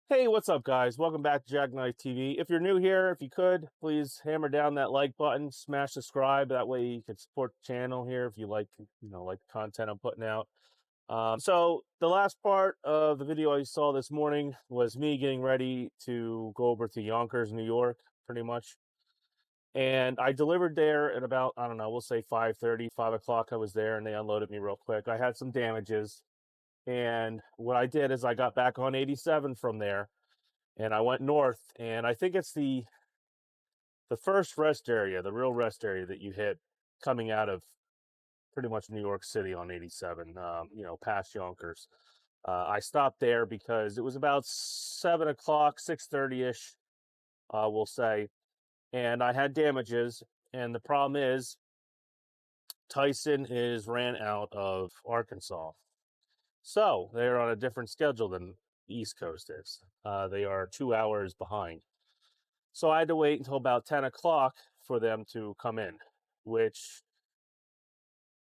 Hey, what's up, guys? Welcome back to Jackknife TV. If you're new here, if you could, please hammer down that like button, smash subscribe. That way you can support the channel here if you like the content I'm putting out. So the last part of the video you saw this morning was me getting ready to go over to Yonkers, New York, pretty much. And I delivered there at about, I don't know, we'll say 5:30, 5 o'clock. I was there and they unloaded me real quick. I had some damages. And what I did is I got back on 87 from there and I went north, and I think it's the first rest area, the real rest area that you hit coming out of pretty much New York City on 87. Past Yonkers. I stopped there because it was about 7 o'clock, 6:30 ish, we'll say, and I had damages. And the problem is Tyson is ran out of Arkansas, so they're on a different schedule than the East Coast is. They are 2 hours behind. So I had to wait until about 10 o'clock for them to come in, which,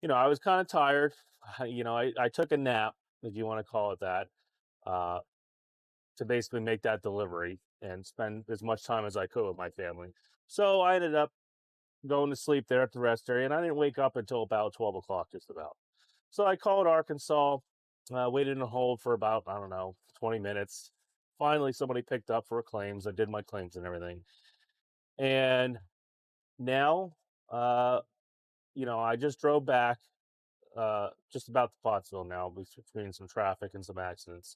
I was kind of tired. I took a nap, if you want to call it that, uh, to basically make that delivery and spend as much time as I could with my family. So I ended up going to sleep there at the rest area, and I didn't wake up until about 12 o'clock, just about. So I called Arkansas, waited in a hold for about, I don't know, 20 minutes. Finally, somebody picked up for claims. I did my claims and everything. And now, uh, I just drove back, just about to Pottsville now, between some traffic and some accidents.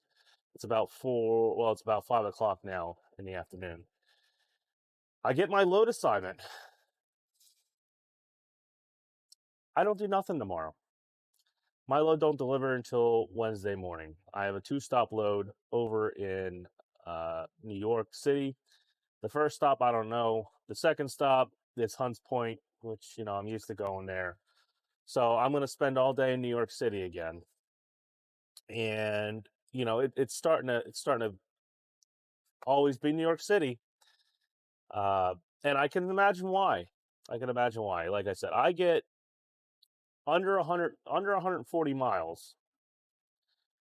It's about it's about 5 o'clock now in the afternoon. I get my load assignment. I don't do nothing tomorrow. My load don't deliver until Wednesday morning. I have a two-stop load over in New York City. The first stop, I don't know. The second stop is Hunts Point, which, I'm used to going there. So I'm going to spend all day in New York City again. And, it's starting to always be New York City. Uh, and I can imagine why. I can imagine why. Like I said, I get under 140 miles,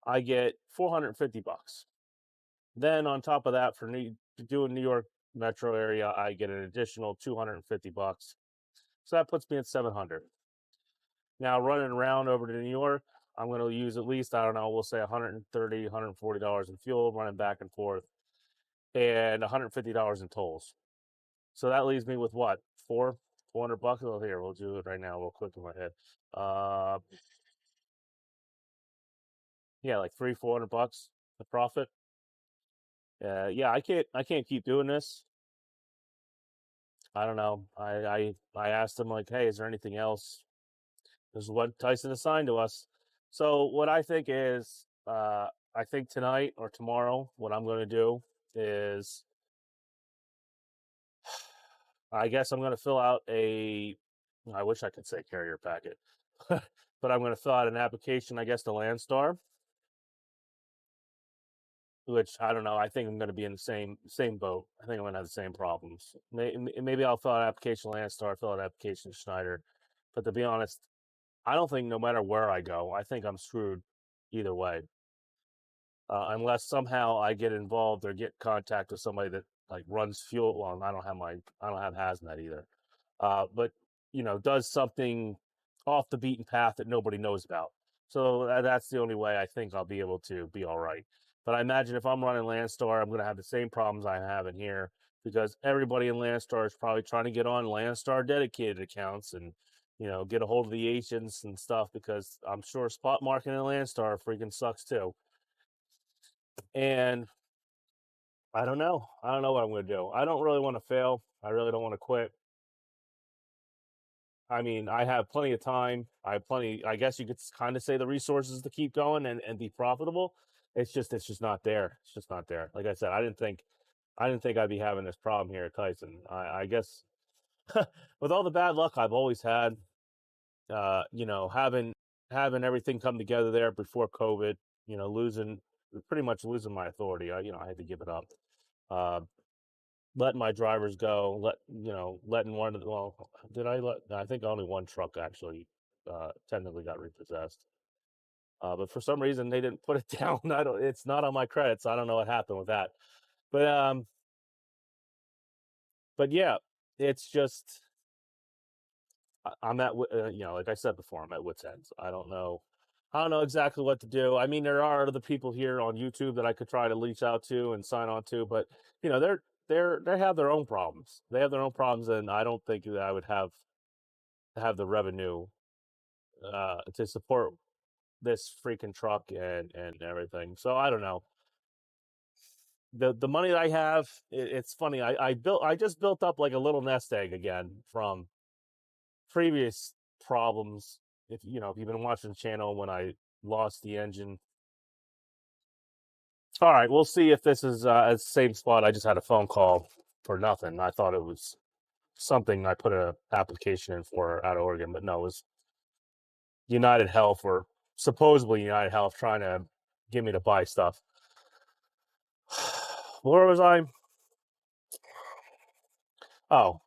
I get $450. Then on top of that, for doing New York metro area, I get an additional $250. So that puts me at 700. Now running around over to New York, I'm going to use at least, I don't know, we'll say 130, $140 in fuel running back and forth, and $150 in tolls. So that leaves me with what? 400 bucks? Oh, here, we'll do it right now. We'll click in my head. Uh, yeah, like 400 bucks the profit. Yeah, I can't keep doing this. I don't know. I asked him, like, hey, is there anything else? This is what Tyson assigned to us. So what I think is, I think tonight or tomorrow, what I'm going to do is, I guess I'm going to fill out I wish I could say carrier packet, but I'm going to fill out an application, I guess, to Landstar, which I don't know. I think I'm going to be in the same boat. I think I'm going to have the same problems. Maybe I'll fill out an application to Landstar, fill out an application to Schneider, but to be honest, I don't think no matter where I go, I think I'm screwed either way. Unless somehow I get involved or get contact with somebody that like runs fuel. Well, I don't have hazmat either. But does something off the beaten path that nobody knows about. So that's the only way I think I'll be able to be all right. But I imagine if I'm running Landstar, I'm going to have the same problems I have in here because everybody in Landstar is probably trying to get on Landstar dedicated accounts and get a hold of the agents and stuff because I'm sure spot marketing in Landstar freaking sucks too. And I don't know. I don't know what I'm going to do. I don't really want to fail. I really don't want to quit. I mean, I have plenty of time. I have plenty, I guess you could kind of say, the resources to keep going and be profitable. It's just not there. It's just not there. Like I said, I didn't think I'd be having this problem here at Tyson. I guess with all the bad luck I've always had, having everything come together there before COVID, losing pretty much losing my authority. I had to give it up. Uh, Letting my drivers go, letting one of the, well, did I let? I think only one truck actually technically got repossessed. But for some reason they didn't put it down. I don't. It's not on my credits. I don't know what happened with that. But um, but yeah, it's just I'm at like I said before, I'm at wit's ends. I don't know exactly what to do. I mean, there are other people here on YouTube that I could try to reach out to and sign on to, but they have their own problems. They have their own problems, and I don't think that I would have the revenue to support this freaking truck and everything. So I don't know. The money that I have, it's funny. I just built up like a little nest egg again from previous problems. If you've been watching the channel when I lost the engine. All right, we'll see if this is the same spot. I just had a phone call for nothing. I thought it was something I put an application in for out of Oregon, but no, it was United Health, or supposedly United Health, trying to get me to buy stuff. Where was I? Oh,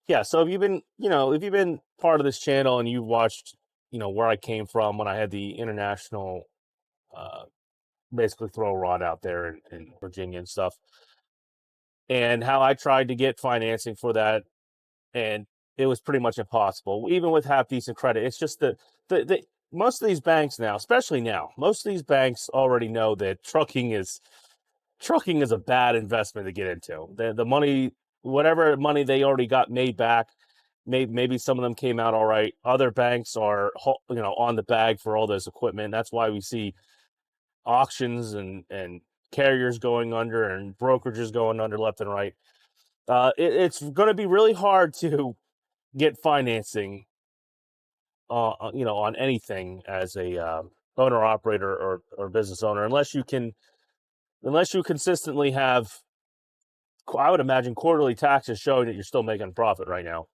yeah. So if you've been part of this channel and you've watched, where I came from when I had the international, uh, basically throw rod out there in Virginia and stuff, and how I tried to get financing for that, and it was pretty much impossible, even with half decent credit. It's just the most of these banks now, especially now, most of these banks already know that trucking is a bad investment to get into. The money, whatever money they already got made back, maybe some of them came out all right. Other banks are on the bag for all this equipment. That's why we see auctions and carriers going under and brokerages going under left and right. It's going to be really hard to get financing, on anything as a owner operator or business owner, unless you consistently have, I would imagine, quarterly taxes showing that you're still making a profit right now.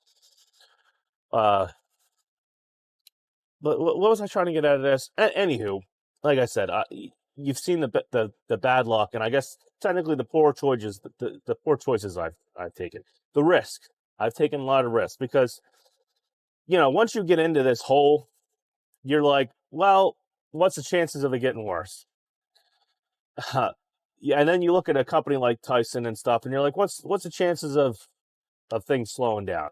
Uh, but what was I trying to get out of this? Anywho, like I said, you've seen the bad luck, and I guess technically the poor choices, the poor choices I've taken, the risk. I've taken a lot of risk because once you get into this hole, you're like, well, what's the chances of it getting worse? Yeah, and then you look at a company like Tyson and stuff, and you're like, what's the chances of things slowing down?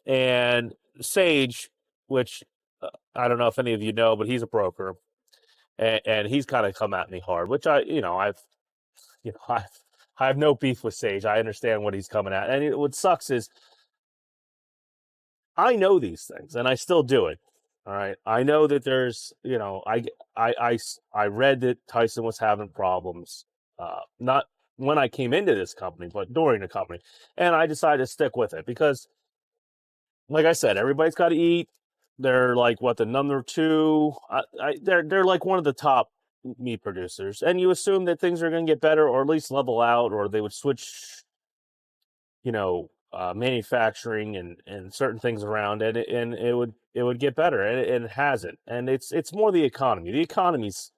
And Sage, which I don't know if any of you know, but he's a broker, and he's kind of come at me hard, which I have no beef with Sage. I understand what he's coming at, and what sucks is I know these things, and I still do it. All right, I know that there's, I read that Tyson was having problems, not when I came into this company, but during the company, and I decided to stick with it because, like I said, everybody's got to eat. They're like what, the number two. They're like one of the top meat producers, and you assume that things are going to get better, or at least level out, or they would switch, manufacturing and certain things around, and it would get better, and it hasn't. And it's more the economy. The economy's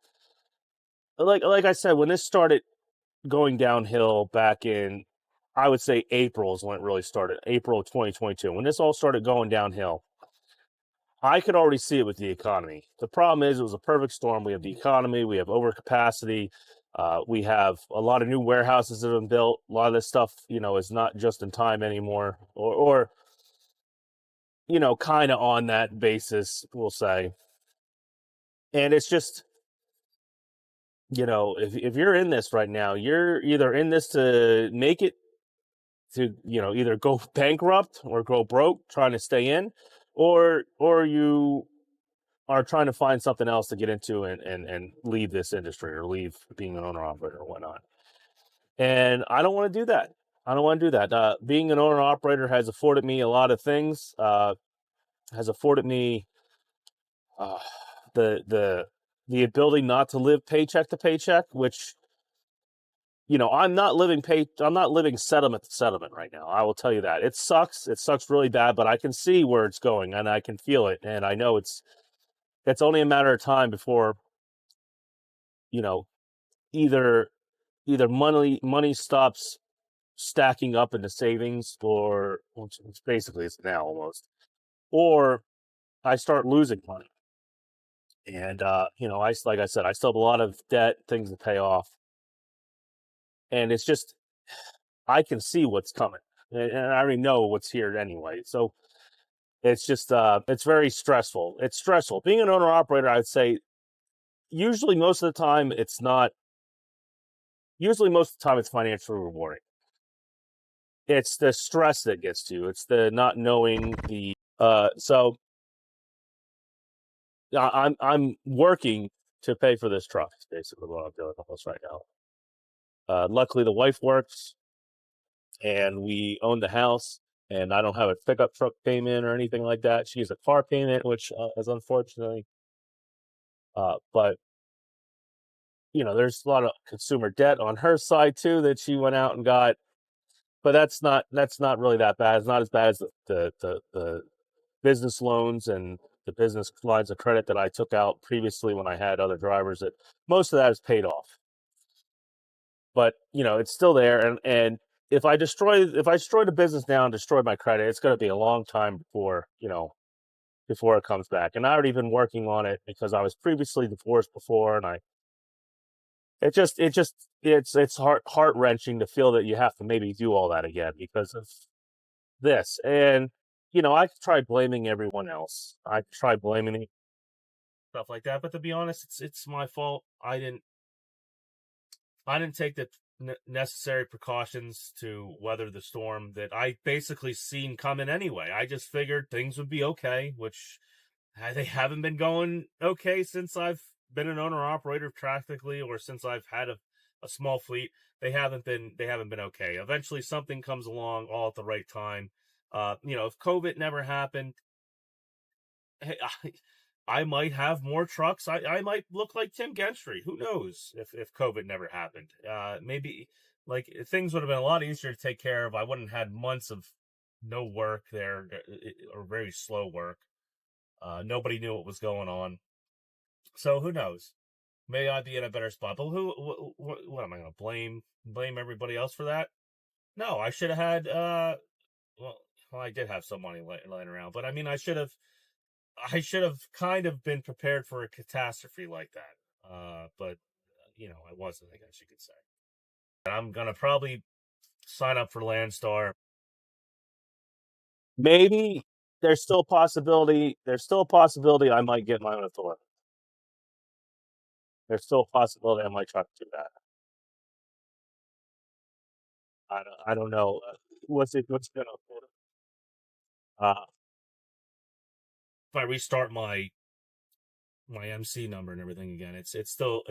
like I said, when this started going downhill back in, I would say April is when it really started. April of 2022, when this all started going downhill. I could already see it with the economy. The problem is, it was a perfect storm. We have the economy, we have overcapacity, we have a lot of new warehouses that have been built. A lot of this stuff, is not just in time anymore, or kind of on that basis, we'll say. And it's just, if you're in this right now, you're either in this to make it, to either go bankrupt or go broke trying to stay in, or you are trying to find something else to get into and leave this industry, or leave being an owner operator or whatnot. And I don't want to do that. I don't want to do that. Being an owner operator has afforded me a lot of things. Has afforded me uh, the ability not to live paycheck to paycheck, which I'm not living settlement to settlement right now. I will tell you that. It sucks. It sucks really bad, but I can see where it's going, and I can feel it, and I know it's only a matter of time before, you know, either money stops stacking up into savings, or which basically it's now almost, or I start losing money. And like I said, I still have a lot of debt, things to pay off, and it's just I can see what's coming, and I already know what's here anyway. So it's just it's very stressful. It's stressful being an owner operator. I'd say usually most of the time it's not. Usually most of the time it's financially rewarding. It's the stress that gets to you. It's the not knowing the so I'm working to pay for this truck. Is basically what I'm doing almost right now. Luckily, the wife works, and we own the house, and I don't have a pickup truck payment or anything like that. She has a car payment, which is unfortunately, but there's a lot of consumer debt on her side too that she went out and got. But that's not really that bad. It's not as bad as the business loans and the business lines of credit that I took out previously when I had other drivers. That most of that is paid off, but it's still there. And if I destroy the business now and destroy my credit, it's going to be a long time before it comes back. And I already been working on it because I was previously divorced before, and it's heart wrenching to feel that you have to maybe do all that again because of this. And I tried blaming everyone else. I tried blaming stuff like that, but to be honest, it's my fault. I didn't take the necessary precautions to weather the storm that I basically seen coming anyway. I just figured things would be okay, which they haven't been going okay since I've been an owner operator practically, or since I've had a small fleet. They haven't been okay. Eventually something comes along all at the right time. If COVID never happened, hey, I might have more trucks. I might look like Tim Gentry. Who knows if COVID never happened? Maybe like things would have been a lot easier to take care of. I wouldn't have had months of no work there, or very slow work. Nobody knew what was going on. So who knows? May I be in a better spot? But what am I going to blame everybody else for that? No, I should have had. Well, I did have some money lying around, but I mean, I should have kind of been prepared for a catastrophe like that. But I wasn't. I guess you could say. I'm gonna probably sign up for Landstar. Maybe there's still a possibility. There's still a possibility I might get my own authority. There's still a possibility I might try to do that. I don't know. What's gonna if I restart my MC number and everything again? It's still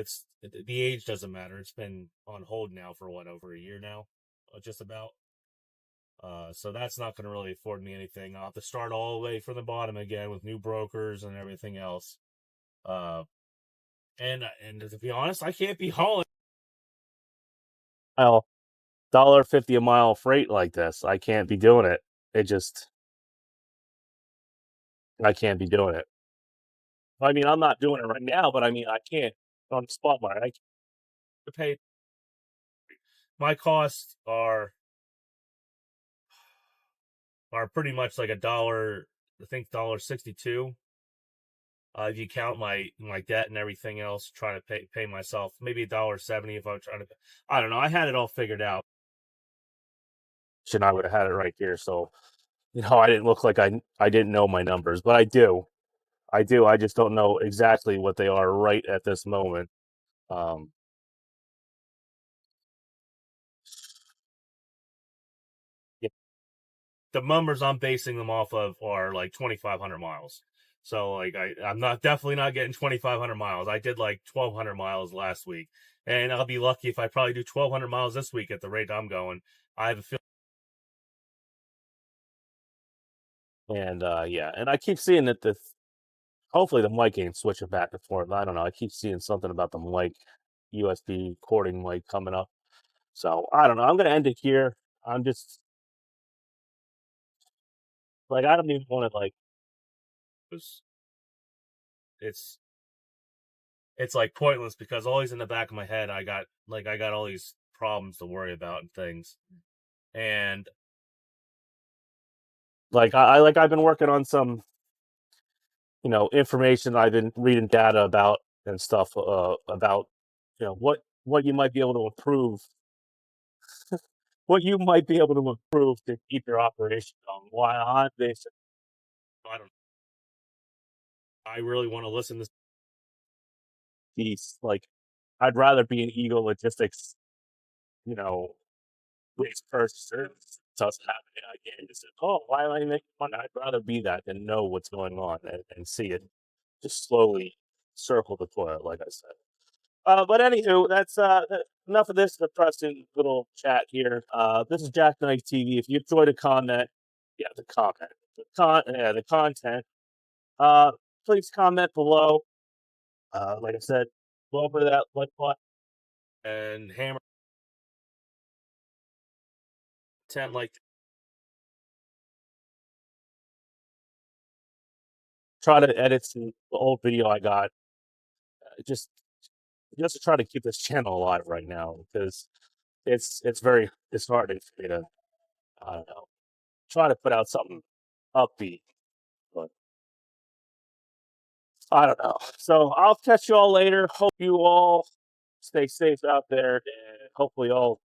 the age doesn't matter. It's been on hold now for what, over a year now, just about. So that's not going to really afford me anything. I'll have to start all the way from the bottom again with new brokers and everything else. Uh, and to be honest, I can't be hauling $1.50 a mile freight like this. I can't be doing it. It just I can't be doing it. I mean, I'm not doing it right now, but I mean, I can't on the spot market. I can't pay. My costs are pretty much like a dollar. I think $1.62. If you count my debt and everything else, trying to pay myself, maybe $1.70 if I was trying to. I don't know. I had it all figured out, and I would have had it right here. So I didn't look like I didn't know my numbers, but I do. I do. I just don't know exactly what they are right at this moment. Um, yeah, the numbers I'm basing them off of are like 2,500 miles. So like I'm not definitely not getting 2,500 miles. I did like 1,200 miles last week, and I'll be lucky if I probably do 1,200 miles this week at the rate I'm going. I have a feel. And yeah, and I keep seeing that the hopefully the mic ain't switching back and forth. I don't know. I keep seeing something about the mic, USB recording mic coming up. So I don't know. I'm gonna end it here. I'm just like I don't even want to like. It's it's like pointless because always in the back of my head I got all these problems to worry about and things. And like I've been working on some information I've been reading data about and stuff about what you might be able to improve, what you might be able to improve to keep your operation going. Why on this? I don't. I really want to listen to this piece. Like, I'd rather be an ego logistics, you know, waste purchaser. Doesn't happen again. Just oh, why am I making money? I'd rather be that than know what's going on and see it just slowly circle the toilet, like I said. But anywho, that's enough of this depressing little chat here. This is Jack Knight TV. If you enjoyed the comment, the content, please comment below. Like I said, go over that like button and hammer 10 like. Try to edit the old video I got. Just to try to keep this channel alive right now because it's very disheartening for me to I don't know try to put out something upbeat, but I don't know. So I'll catch you all later. Hope you all stay safe out there, and hopefully at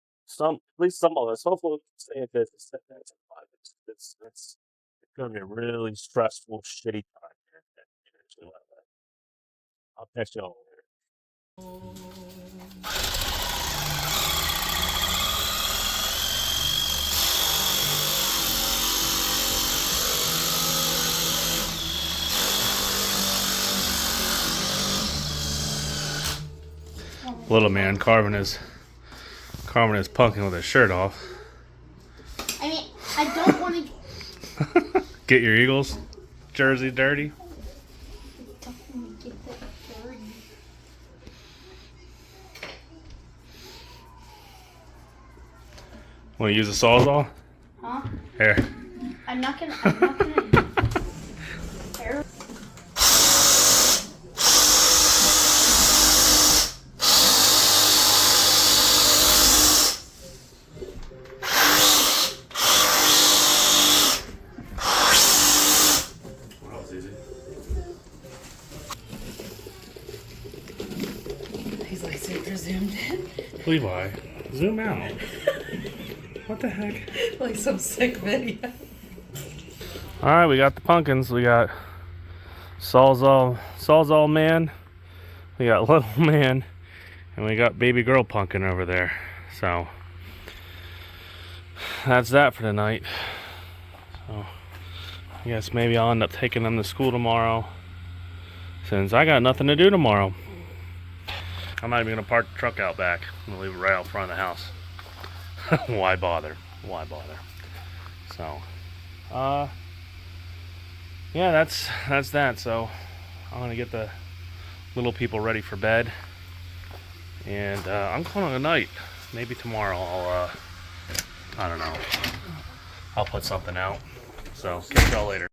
least some of us, hopefully stay in business. It's going to be a really stressful, shitty time here. I'll catch you all later. Little man carving his pumpkin with his shirt off. I mean, I don't want to get your Eagles jersey dirty. Don't get that dirty. Want to use a sawzall? Huh? Here. I'm not gonna. He's like super zoomed in. Levi, zoom out. What the heck? Like some sick video. Alright, we got the pumpkins. We got Sawzall Man. We got Little Man. And we got Baby Girl Pumpkin over there. So, that's that for tonight. So, I guess maybe I'll end up taking them to school tomorrow, since I got nothing to do tomorrow. I'm not even going to park the truck out back. I'm going to leave it right out front of the house. Why bother? Why bother? So, yeah, that's that. So, I'm going to get the little people ready for bed. And I'm calling it a night. Maybe tomorrow I don't know. I'll put something out. So, catch y'all later.